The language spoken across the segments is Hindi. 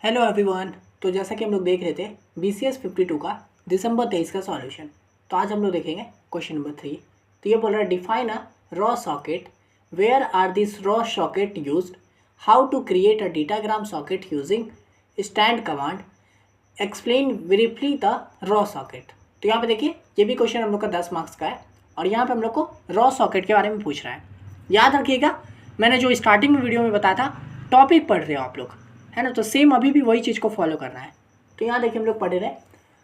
Hello everyone. तो जैसा कि हम लोग देख रहे थे BCS 52 का दिसंबर 23 का सॉल्यूशन। तो आज हम लोग देखेंगे क्वेश्चन नंबर 3। तो ये बोल रहा है define a raw socket, where are this raw socket used, how to create a datagram socket using stand command, explain briefly the raw socket. तो यहाँ पे देखिए ये भी क्वेश्चन हम लोग का 10 मार्क्स का है और यहाँ पे हम लोग को रॉ सॉकेट के बारे में पूछ रहा है। याद रखिएगा मैंने जो स्टार्टिंग में वीडियो में बताया था, टॉपिक पढ़ रहे हो आप लोग, है ना। तो सेम अभी भी वही चीज़ को फॉलो करना है। तो यहाँ देखिए हम लोग पढ़ रहे हैं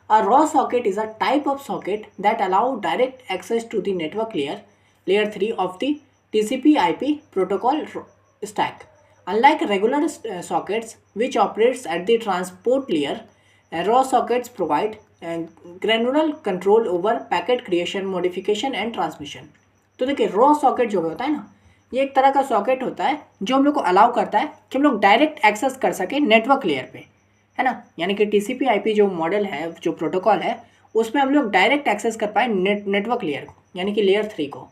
a raw socket is a type of socket that allow direct access to the network layer 3 of the TCP/IP protocol stack. Unlike regular sockets which operates at the transport layer, raw sockets provide granular control over packet creation, modification and transmission. तो देखिए रॉ सॉकेट जो होता है ना, ये एक तरह का सॉकेट होता है जो हम लोग को अलाउ करता है कि हम लोग डायरेक्ट एक्सेस कर सके नेटवर्क लेयर पे, है ना। यानी कि TCP/IP जो मॉडल है, जो प्रोटोकॉल है, उसमें हम लोग डायरेक्ट एक्सेस कर पाए नेटवर्क लेयर को, यानी कि लेयर 3 को।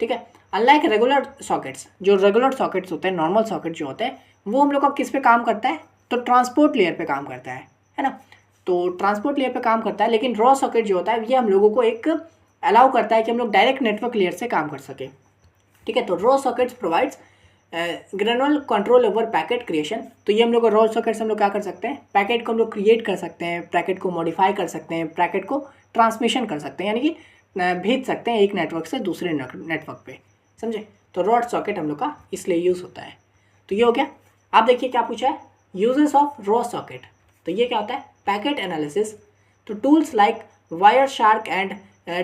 ठीक है। अनलाइक रेगुलर सॉकेट्स, जो रेगुलर सॉकेट्स होते हैं, नॉर्मल सॉकेट जो होते हैं, वो हम लोग का किस पे काम करता है, तो ट्रांसपोर्ट लेयर पे काम करता है ना। तो ट्रांसपोर्ट लेयर पे काम करता है, लेकिन रॉ सॉकेट जो होता है ये हम लोगों को एक अलाउ करता है कि हम लोग डायरेक्ट नेटवर्क लेयर से काम कर सके। ठीक है। तो raw sockets provides granule control over packet creation. तो ये हम लोग रॉ सॉकेट्स हम लोग क्या कर सकते हैं, पैकेट को हम लोग क्रिएट कर सकते हैं, पैकेट को मॉडिफाई कर सकते हैं, पैकेट को ट्रांसमिशन कर सकते हैं, यानी कि भेज सकते हैं एक नेटवर्क से दूसरे नेटवर्क पे, समझे। तो रॉ सॉकेट हम लोग का इसलिए यूज़ होता है। तो ये हो गया। आप देखिए क्या पूछा है, यूजेस ऑफ रॉ सॉकेट। तो ये क्या होता है, पैकेट एनालिसिस। तो tools like wire shark and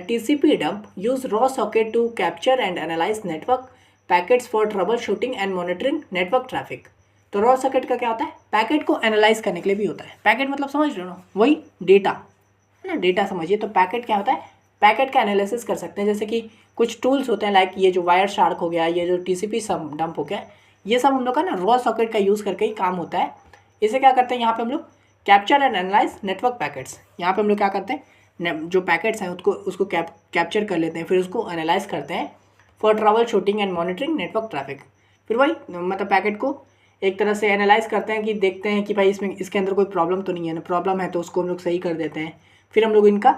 TCP dump use raw socket to capture and analyze network packets for troubleshooting and monitoring network traffic. तो रॉ सॉकेट का क्या होता है, पैकेट को एनालाइज करने के लिए भी होता है। पैकेट मतलब समझ रहे हो ना, वही डेटा है ना, डेटा समझिए। तो पैकेट क्या होता है, पैकेट का एनालिसिस कर सकते हैं। जैसे कि कुछ टूल्स होते हैं लाइक ये जो वायर शार्क हो गया, ये जो TCP सब डंप हो गया, ये सब हम लोग का ना रॉ सॉकेट का यूज़ करके ही काम होता है। इसे क्या करते हैं, यहाँ पे हम लोग capture and analyse network packets. यहाँ पे हम लोग क्या करते हैं, जो पैकेट्स हैं उसको कैप्चर कर लेते हैं, फिर उसको एनालाइज करते हैं for trouble shooting and monitoring network traffic. फिर वही मतलब पैकेट को एक तरह से एनालाइज करते हैं कि देखते हैं कि भाई इसके अंदर कोई प्रॉब्लम तो नहीं है ना, प्रॉब्लम है तो उसको हम लोग सही कर देते हैं। फिर हम लोग इनका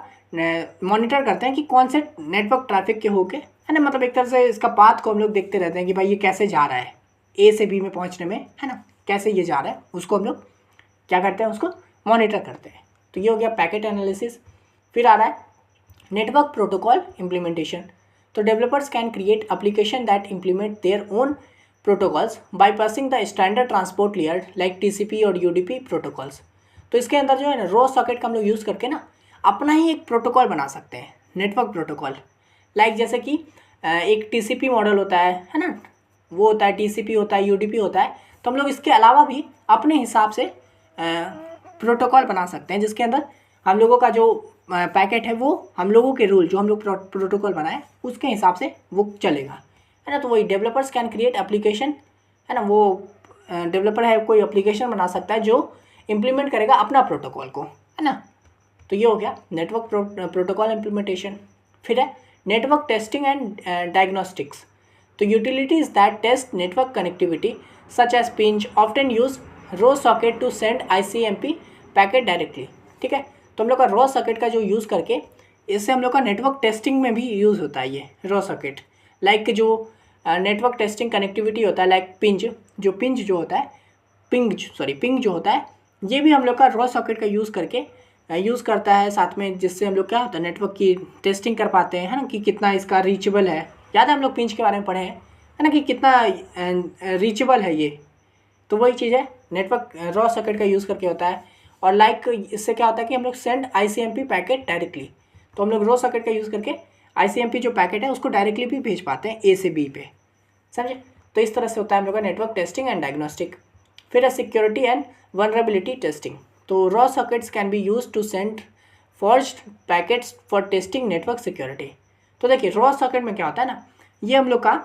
मॉनिटर करते हैं कि कौन से नेटवर्क ट्रैफिक के होके, है ना, मतलब एक तरह से इसका पाथ को हम लोग देखते रहते हैं कि भाई ये कैसे जा रहा है A से B में पहुँचने में, है ना, कैसे ये जा रहा है, उसको हम लोग क्या करते हैं, उसको मॉनिटर करते हैं। तो ये हो गया पैकेट एनालिसिस। फिर आ रहा है नेटवर्क प्रोटोकॉल इम्प्लीमेंटेशन। तो developers can create application that implement their own protocols by passing the standard transport layer like TCP और UDP प्रोटोकॉल्स। तो इसके अंदर जो है ना, रॉ सॉकेट का हम लोग यूज़ करके ना अपना ही एक प्रोटोकॉल बना सकते हैं, नेटवर्क प्रोटोकॉल। लाइक जैसे कि एक TCP मॉडल होता है ना, वो होता है, TCP होता है, UDP होता है। तो हम लोग इसके अलावा भी अपने हिसाब से प्रोटोकॉल बना सकते हैं, जिसके अंदर हम लोगों का जो पैकेट है वो हम लोगों के रूल, जो हम लोग प्रोटोकॉल बनाए उसके हिसाब से वो चलेगा, है ना। तो वही डेवलपर्स कैन क्रिएट एप्लीकेशन, है ना, वो डेवलपर है कोई एप्लीकेशन बना सकता है जो इम्प्लीमेंट करेगा अपना प्रोटोकॉल को, है ना। तो ये हो गया नेटवर्क प्रोटोकॉल इम्प्लीमेंटेशन। फिर है नेटवर्क टेस्टिंग एंड डायग्नोस्टिक्स। तो utilities that test network connectivity such as ping often use raw socket to send ICMP packet directly. ठीक है। तो हम लोग का रॉ सॉकेट का जो यूज़ करके, इससे हम लोग का नेटवर्क टेस्टिंग में भी यूज़ होता है ये रॉ सॉकेट। लाइक जो नेटवर्क टेस्टिंग कनेक्टिविटी होता है, लाइक पिंज जो होता है, पिंग जो होता है, ये भी हम लोग का रॉ सॉकेट का यूज़ करके यूज़ करता है साथ में, जिससे हम लोग क्या होता है, नेटवर्क की टेस्टिंग कर पाते हैं, है ना, कि कितना इसका रीचेबल है। याद है हम लोग पिंच के बारे में पढ़े हैं, है ना, कि कितना रीचेबल है ये। तो वही चीज़ है, नेटवर्क रॉ सॉकेट का यूज़ करके होता है। और लाइक इससे क्या होता है कि हम लोग सेंड ICMP पैकेट डायरेक्टली। तो हम लोग रॉ सॉकेट का यूज़ करके ICMP जो पैकेट है उसको डायरेक्टली भी भेज पाते हैं A से B पे, समझे। तो इस तरह से होता है हम लोग का नेटवर्क टेस्टिंग एंड डायग्नोस्टिक। फिर है सिक्योरिटी एंड वनरेबिलिटी टेस्टिंग। तो raw sockets can be use to send forged packets for testing network security. तो देखिए रॉ सॉकेट में क्या होता है ना, ये हम लोग का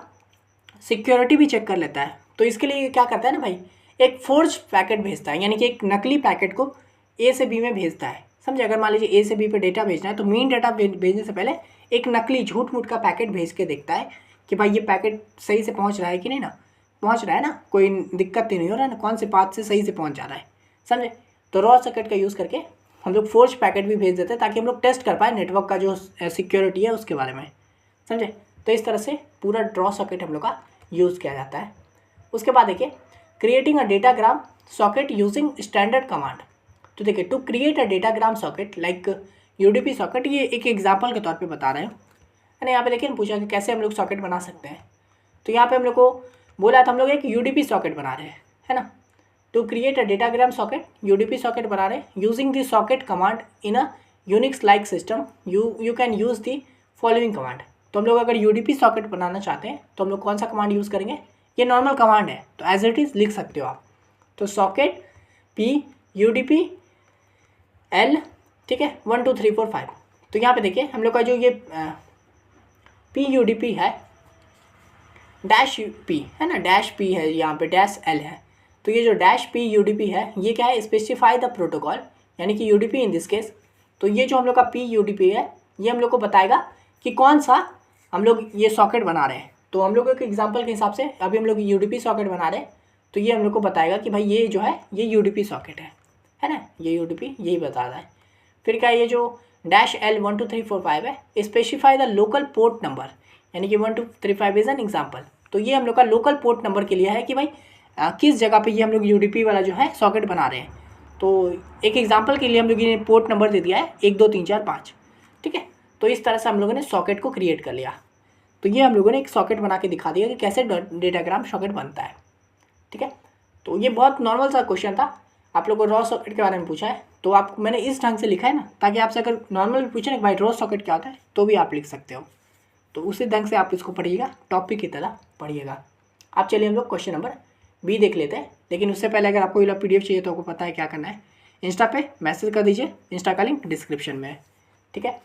सिक्योरिटी भी चेक कर लेता है। तो इसके लिए क्या करता है ना भाई, एक फोर्ज पैकेट भेजता है, यानी कि एक नकली पैकेट को A से B में भेजता है, समझे। अगर मान लीजिए A से B पे डेटा भेजना है, तो मेन डेटा भेजने से पहले एक नकली झूठ मूठ का पैकेट भेज के देखता है कि भाई ये पैकेट सही से पहुंच रहा है कि नहीं ना, पहुंच रहा है ना, कोई दिक्कत तो नहीं हो रहा है ना, कौन से पाथ से सही से पहुंच जा रहा है, समझे। तो रॉ सॉकेट का यूज़ करके हम लोग फोर्ज पैकेट भी भेज देते हैं ताकि हम लोग टेस्ट कर पाए नेटवर्क का जो सिक्योरिटी है उसके बारे में, समझे। तो इस तरह से पूरा रॉ सॉकेट हम लोग का यूज़ किया जाता है। उसके बाद देखिए creating a datagram socket using standard command. तो देखिए to create a datagram socket like UDP socket, ये एक एग्जाम्पल के तौर पे बता रहे हैं। है ना, यहाँ पे देखिए पूछा कि कैसे हम लोग सॉकेट बना सकते हैं। तो यहाँ पे हम लोग को बोला था हम लोग एक यूडीपी सॉकेट बना रहे हैं, है ना। To create a datagram socket, UDP socket बना रहे हैं using the socket command in a Unix like system, you can use the following command. तो हम लोग अगर यूडीपी सॉकेट बनाना चाहते हैं तो हम लोग कौन सा कमांड यूज़ करेंगे, ये नॉर्मल कमांड है तो एज इट इज़ लिख सकते हो आप। तो सॉकेट पी यूडीपी एल, ठीक है, 1 2 3 4 5। तो यहाँ पे देखिए हम लोग का जो ये पी यूडीपी है डैश पी है ना, डैश पी है, यहाँ पे डैश एल है। तो ये जो डैश पी यूडीपी है ये क्या है, स्पेसिफाई द प्रोटोकॉल, यानी कि यूडीपी इन दिस केस। तो ये जो हम लोग का पी यूडीपी है ये हम लोग को बताएगा कि कौन सा हम लोग ये सॉकेट बना रहे हैं। तो हम लोग एक एग्जांपल के हिसाब से अभी हम लोग यूडीपी सॉकेट बना रहे हैं, तो ये हम लोग को बताएगा कि भाई ये जो है ये यूडीपी सॉकेट है ना, ये यूडीपी यही बता रहा है। फिर क्या ये जो डैश एल 1 2 3 4 5 है, specify the local port number, यानी कि 1 2 3 5 इज एन एग्जाम्पल। तो ये हम लोग का लोकल पोर्ट नंबर के लिए है कि भाई किस जगह पे ये हम लोग यूडीपी वाला जो है सॉकेट बना रहे हैं। तो एक एग्जांपल के लिए हम लोग ये पोर्ट नंबर दे दिया है 1 2 3 4 5, ठीक है। तो इस तरह से हम लोगों ने सॉकेट को क्रिएट कर लिया। तो ये हम लोगों ने एक सॉकेट बना के दिखा दिया कि कैसे डेटाग्राम सॉकेट बनता है, ठीक है। तो ये बहुत नॉर्मल सा क्वेश्चन था, आप लोग को रॉ सॉकेट के बारे में पूछा है तो आप मैंने इस ढंग से लिखा है ना, ताकि आपसे अगर नॉर्मल पूछे ना भाई रॉ सॉकेट क्या होता है तो भी आप लिख सकते हो। तो उसी ढंग से आप इसको पढ़िएगा, टॉपिक की तरह पढ़िएगा। आप चलिए हम लोग क्वेश्चन नंबर बी देख लेते हैं, लेकिन उससे पहले अगर आपको ये पीडीएफ चाहिए तो आपको पता है क्या करना है, इंस्टा पे मैसेज कर दीजिए, इंस्टा का लिंक डिस्क्रिप्शन में है, ठीक है।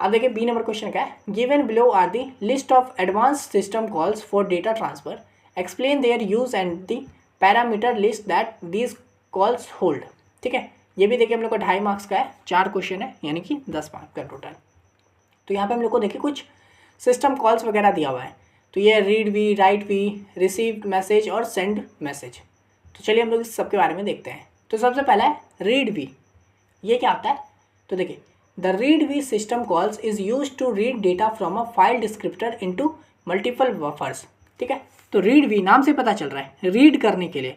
अब देखिए बी नंबर क्वेश्चन क्या है, given below are the list of advance system calls for data transfer, explain their use and the parameter list that these calls hold, ठीक है। ये भी देखिए हम लोग को 2.5 मार्क्स का है, 4 क्वेश्चन है, यानी कि 10 मार्क्स का टोटल। तो यहाँ पे हम लोग को देखिए कुछ सिस्टम कॉल्स वगैरह दिया हुआ है। तो ये read v, write v, receive message और सेंड मैसेज। तो चलिए हम लोग इस सब के बारे में देखते हैं। तो सबसे पहला है रीड वी, ये क्या होता है। तो देखिए the read v system calls is use to read data from a file descriptor into multiple buffers, ठीक है। तो रीड वी नाम से पता चल रहा है रीड करने के लिए,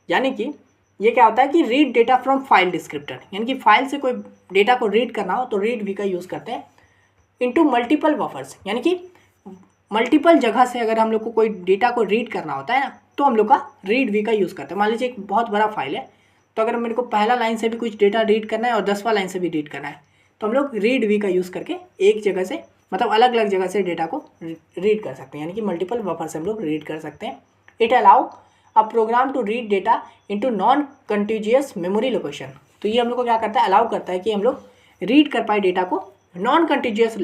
यानी कि ये क्या होता है कि read data from file descriptor, यानी कि फाइल से कोई डेटा को रीड करना हो तो रीड वी का यूज़ करते हैं। इनटू मल्टीपल बफर्स, यानी कि मल्टीपल जगह से अगर हम लोग को कोई डेटा को रीड करना होता है ना तो हम लोग का रीड वी का यूज़ करते हैं। मान लीजिए एक बहुत बड़ा फाइल है, तो अगर मेरे को पहला लाइन से भी कुछ डेटा रीड करना है और 10वां लाइन से भी रीड करना है तो हम लोग रीड वी का यूज़ करके एक जगह से मतलब अलग अलग जगह से डेटा को रीड कर सकते हैं, यानी कि मल्टीपल बफर से हम लोग रीड कर सकते हैं। It allow a program to read data into non continuous memory location. तो ये हम लोग को क्या करता है, अलाउ करता है कि हम लोग रीड कर पाए डेटा को नॉन कंटिन्यूअस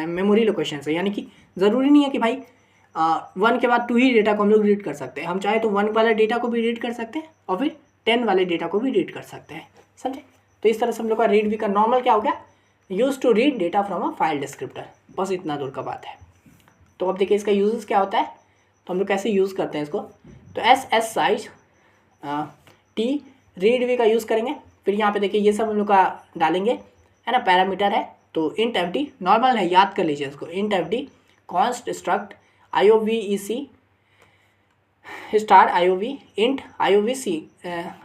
मेमोरी लोकेशन से, यानी कि ज़रूरी नहीं है कि भाई 1 के बाद 2 ही डेटा को हम लोग रीड कर सकते हैं। हम चाहे तो 1 वाले डेटा को भी रीड कर सकते हैं और फिर 10 वाले डेटा को भी रीड कर सकते हैं, समझे। तो इस तरह से हम लोग का रीड वी का नॉर्मल क्या हो गया, use to read data from a file descriptor, बस इतना दूर का बात है। तो अब देखिए इसका यूजेस क्या होता है, तो हम लोग कैसे यूज़ करते हैं इसको। तो s size t read v का यूज़ करेंगे। फिर यहाँ पे देखिए ये सब हम लोग का डालेंगे, है ना, पैरामीटर है। तो इंट एफ डी नॉर्मल है, याद कर लीजिए इसको, int F D const struct IOVEC star IOV int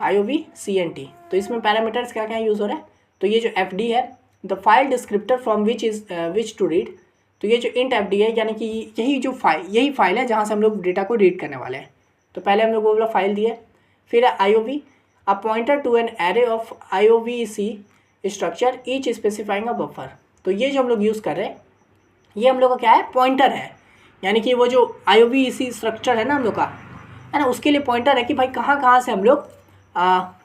IOVCNT। तो इसमें पैरामीटर्स क्या क्या यूज़ हो रहा है। तो ये जो FD है the file descriptor from which to read. तो ये जो इंट FD है यानी कि यही फाइल है जहाँ से हम लोग डेटा को रीड करने वाले हैं। तो पहले हम लोग वो वाला फाइल दिए, फिर IOV a pointer to an array of IOVEC structure each specifying a buffer. तो ये जो हम लोग यूज़ कर रहे हैं ये हम लोग का क्या है, पॉइंटर है, यानी कि वो जो IOVEC स्ट्रक्चर है ना हम लोग का, है ना, उसके लिए पॉइंटर है कि भाई कहाँ कहाँ से हम लोग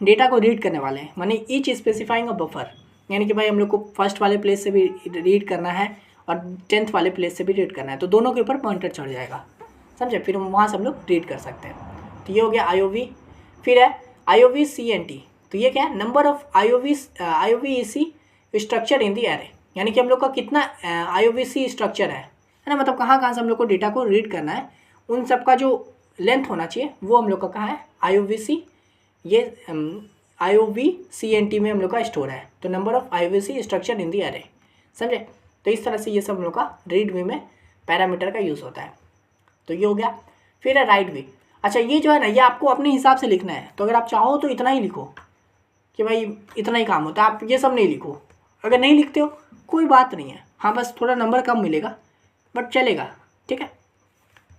डेटा को रीड करने वाले हैं। माने ईच स्पेसिफाइंग अ बफर, यानी कि भाई हम लोग को फर्स्ट वाले प्लेस से भी रीड करना है और 10th वाले प्लेस से भी रीड करना है, तो दोनों के ऊपर पॉइंटर चढ़ जाएगा, समझे। फिर वहाँ से हम लोग रीड कर सकते हैं। तो ये हो गया IOV। फिर है IOVCNT। तो ये क्या है, number of IOVEC structure in the array, यानी कि हम लोग का कितना IOVC स्ट्रक्चर है ना, मतलब कहाँ कहाँ से हम लोग को डेटा को रीड करना है उन सब का जो लेंथ होना चाहिए वो हम लोग का कहाँ है, IOVC, ये IOVCNT में हम लोग का स्टोर है। तो number of IOVC structure in the अरे, समझे। तो इस तरह से ये सब हम लोग का रीड वी में पैरामीटर का यूज़ होता है। तो ये हो गया। फिर है राइट वी। अच्छा ये जो है ना, ये आपको अपने हिसाब से लिखना है। तो अगर आप चाहो तो इतना ही लिखो कि भाई इतना ही काम होता है, आप ये सब नहीं लिखो। अगर नहीं लिखते हो कोई बात नहीं है, हाँ बस थोड़ा नंबर कम मिलेगा बट चलेगा, ठीक है।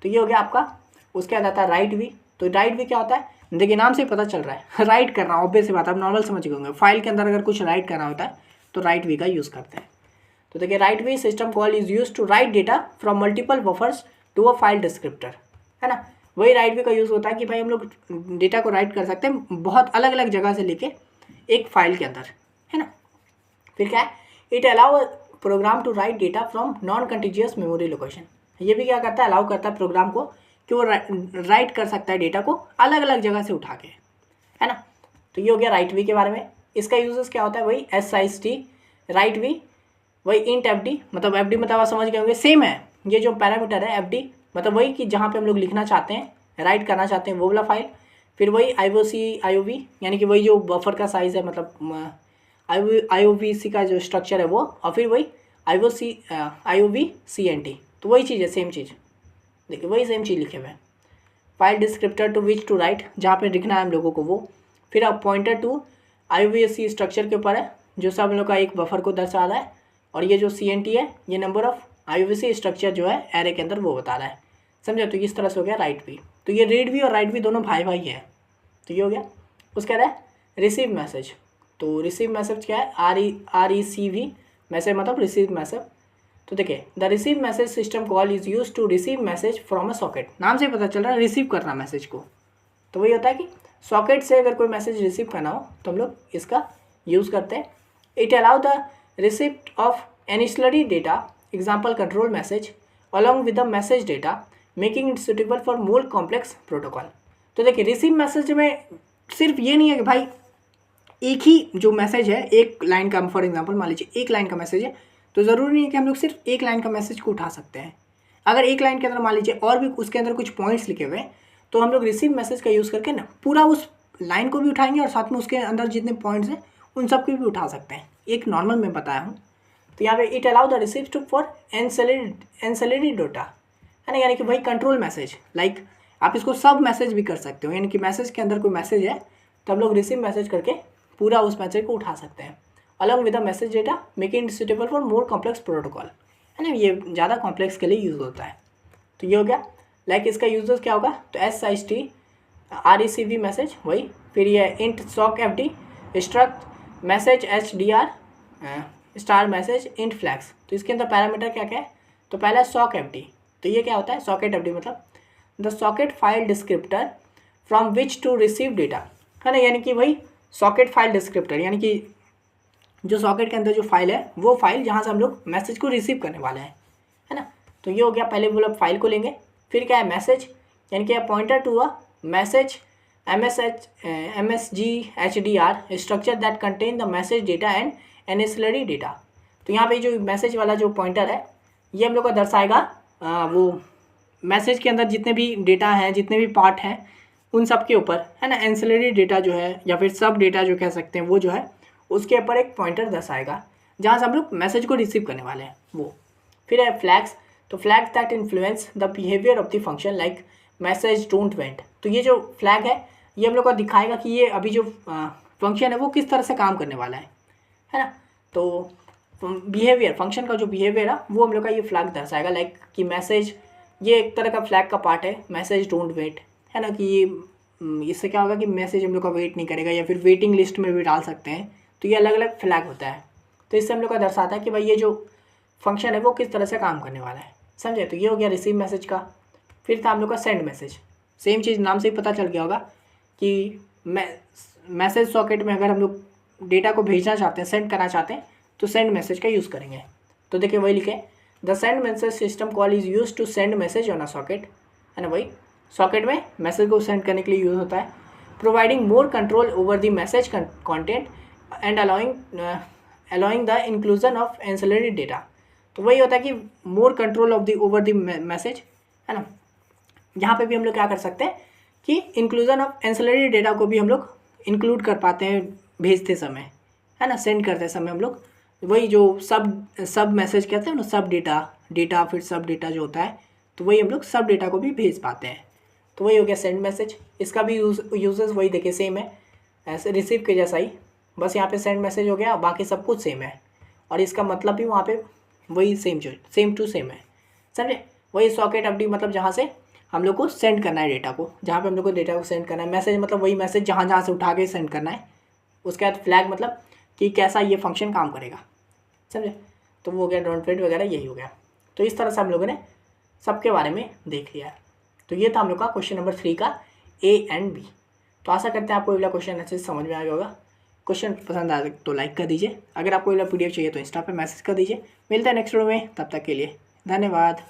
तो ये हो गया आपका। उसके बाद आता है राइट वी। तो राइट वी क्या होता है, देखिए नाम से ही पता चल रहा है राइट करना, ऑब्वियस सी बात है, आप नॉर्मल समझ गए होंगे। फाइल के अंदर अगर कुछ राइट करना होता है तो राइट वी का यूज़ करते हैं। तो देखिए write v system call is use to write data from multiple buffers to a file descriptor, है ना। वही राइट वी का यूज़ होता है कि भाई हम लोग डेटा को राइट कर सकते हैं बहुत अलग अलग जगह से लेके एक फाइल के अंदर, है ना। फिर क्या है, it allow program to write data from non continuous memory location. ये भी क्या करता है, अलाउ करता है प्रोग्राम को कि वो राइट कर सकता है डेटा को अलग अलग जगह से उठा के, है ना। तो ये हो गया राइट वी के बारे में। इसका यूजेस क्या होता है, वही SIST राइट वी, वही इंट FD, मतलब FD मतलब आप समझ गए होंगे, सेम है ये जो पैरामीटर है FD, मतलब वही कि जहाँ पे हम लोग लिखना चाहते हैं, राइट करना चाहते हैं वो वाला फाइल। फिर वही IOV यानी कि वही जो बफर का साइज़ है, मतलब IOVC का जो स्ट्रक्चर है वो, और फिर वही IOVCNT। तो वही चीज़ है, सेम चीज़, देखिए वही सेम चीज़ लिखे हुए हैं। File descriptor to which to write, जहाँ पे लिखना है हम लोगों को वो। फिर अब पॉइंटर टू IOVC स्ट्रक्चर के ऊपर है, जो सब हम लोग का एक बफर को दर्शा रहा है। और ये जो CNT है, ये नंबर ऑफ IOVC स्ट्रक्चर जो है एरे के अंदर वो बता रहा है, समझे। तो इस तरह से हो गया राइट वी। तो ये रीड वी और राइट वी दोनों भाई भाई हैं। तो ये हो गया। उसके बाद है रिसीव मैसेज। तो रिसीव मैसेज क्या है, RECV मैसेज, मतलब रिसीव मैसेज। तो देखिए the receive message system call is use to receive message from a socket. नाम से पता चल रहा है रिसीव करना मैसेज को। तो वही होता है कि सॉकेट से अगर कोई मैसेज रिसीव करना हो तो हम लोग इसका यूज़ करते हैं। It allow the receipt of ancillary data, example control message, along with the message data, making it suitable for more complex protocol. तो देखिए रिसीव मैसेज में सिर्फ ये नहीं है कि भाई एक ही जो मैसेज है, एक लाइन का, फॉर एग्जांपल मान लीजिए एक लाइन का मैसेज है, तो ज़रूरी नहीं है कि हम लोग सिर्फ एक लाइन का मैसेज को उठा सकते हैं। अगर एक लाइन के अंदर मान लीजिए और भी उसके अंदर कुछ पॉइंट्स लिखे हुए हैं, तो हम लोग रिसीव मैसेज का यूज़ करके ना पूरा उस लाइन को भी उठाएंगे और साथ में उसके अंदर जितने पॉइंट्स हैं उन सब को भी उठा सकते हैं। एक नॉर्मल में बताया हूँ। तो यहाँ पे it allow the receipt for ancillary data, है ना, यानी कि भाई कंट्रोल मैसेज, लाइक आप इसको सब मैसेज भी कर सकते हो, यानी कि मैसेज के अंदर कोई मैसेज है तो हम लोग रिसीव मैसेज करके पूरा उस मैसेज को उठा सकते हैं, along with the message data, making it suitable for more complex protocol, है ना। ये ज़्यादा कॉम्प्लेक्स के लिए यूज़ होता है। तो ये हो गया। लाइक इसका यूजेस क्या होगा, तो SIST RECV मैसेज वही, फिर ये int sock FD struct message HDR star message int flags. तो इसके अंदर पैरामीटर क्या क्या है, तो पहला सॉक FD। तो ये क्या होता है, सॉकेट FD मतलब the socket file descriptor from which to receive data, है ना, यानी कि भाई सॉकेट फाइल डिस्क्रिप्टर, यानी कि जो सॉकेट के अंदर जो फाइल है वो फाइल जहाँ से हम लोग मैसेज को रिसीव करने वाले हैं, है ना। तो ये हो गया, पहले वो लोग फाइल को लेंगे। फिर क्या है मैसेज, यानी कि pointer to a message MSG HDR structure that contain the message data and ancillary data. तो यहाँ पे जो मैसेज वाला जो पॉइंटर है ये हम लोग को दर्शाएगा वो मैसेज के अंदर जितने भी डेटा हैं, जितने भी पार्ट हैं उन सब के ऊपर, है ना। एंसिलरी डेटा जो है या फिर सब डेटा जो कह सकते हैं वो जो है उसके ऊपर एक पॉइंटर दर्शाएगा जहाँ से हम लोग मैसेज को रिसीव करने वाले हैं वो। फिर है फ्लैग्स। तो flags that influence the behaviour of the function like message don't went. तो ये जो फ्लैग है ये हम लोग को दिखाएगा कि ये अभी जो फंक्शन है वो किस तरह से काम करने वाला है ना। तो बिहेवियर, फंक्शन का जो बिहेवियर है वो हम लोग का ये फ्लैग दर्शाएगा, लाइक कि मैसेज, ये एक तरह का फ्लैग का पार्ट है, मैसेज डोंट वेट, है ना, कि ये इससे क्या होगा कि मैसेज हम लोग का वेट नहीं करेगा या फिर वेटिंग लिस्ट में भी डाल सकते हैं। तो ये अलग अलग फ्लैग होता है। तो इससे हम लोग का दर्शाता है कि भाई ये जो फंक्शन है वो किस तरह से काम करने वाला है, समझे। तो ये हो गया रिसीव मैसेज का। फिर था हम लोग का सेंड मैसेज। सेम चीज़ नाम से ही पता चल गया होगा कि मैसेज सॉकेट में अगर हम लोग डेटा को भेजना चाहते हैं, सेंड करना चाहते हैं, तो सेंड मैसेज का यूज़ करेंगे। तो देखिए वही लिखे, the send message system call is use to send message on a socket, है ना, वही सॉकेट में मैसेज को सेंड करने के लिए यूज़ होता है। Providing more control over the message content and allowing the inclusion of ancillary data. तो वही होता है कि more control of the over the message, है ना, यहाँ पे भी हम लोग क्या कर सकते हैं कि इंक्लूजन ऑफ एंसिलरी डेटा को भी हम लोग इंक्लूड कर पाते हैं भेजते समय, है ना, सेंड करते समय हम लोग वही जो सब मैसेज कहते हैं ना, सब डेटा फिर सब डेटा जो होता है, तो वही हम लोग सब डेटा को भी भेज पाते हैं। तो वही हो गया सेंड मैसेज। इसका भी यूजेस वही देखिए सेम है, ऐसे रिसीव के जैसा ही, बस यहाँ पे सेंड मैसेज हो गया, बाकी सब कुछ सेम है। और इसका मतलब भी वहाँ पे वही सेम टू सेम है, समझे। वही सॉकेट अपडेट मतलब जहाँ से हम लोग को सेंड करना है डेटा को, जहाँ पे हम लोग को डेटा को सेंड करना है। मैसेज मतलब वही मैसेज जहाँ जहाँ से उठा के सेंड करना है। उसके बाद फ्लैग मतलब कि कैसा ये फंक्शन काम करेगा, समझे। तो वो हो गया डोंट वेट वगैरह, यही हो गया। तो इस तरह से हम लोगों ने सबके बारे में देख लिया है। तो ये था हम लोग का क्वेश्चन नंबर 3 का ए एंड बी। तो आशा करते हैं आपको अगला क्वेश्चन अच्छे से समझ में आ गया होगा। क्वेश्चन पसंद आए तो लाइक कर दीजिए, अगर आपको अगला PDF चाहिए तो इंस्टा पे मैसेज कर दीजिए। मिलते हैं नेक्स्ट वीडियो में, तब तक के लिए धन्यवाद।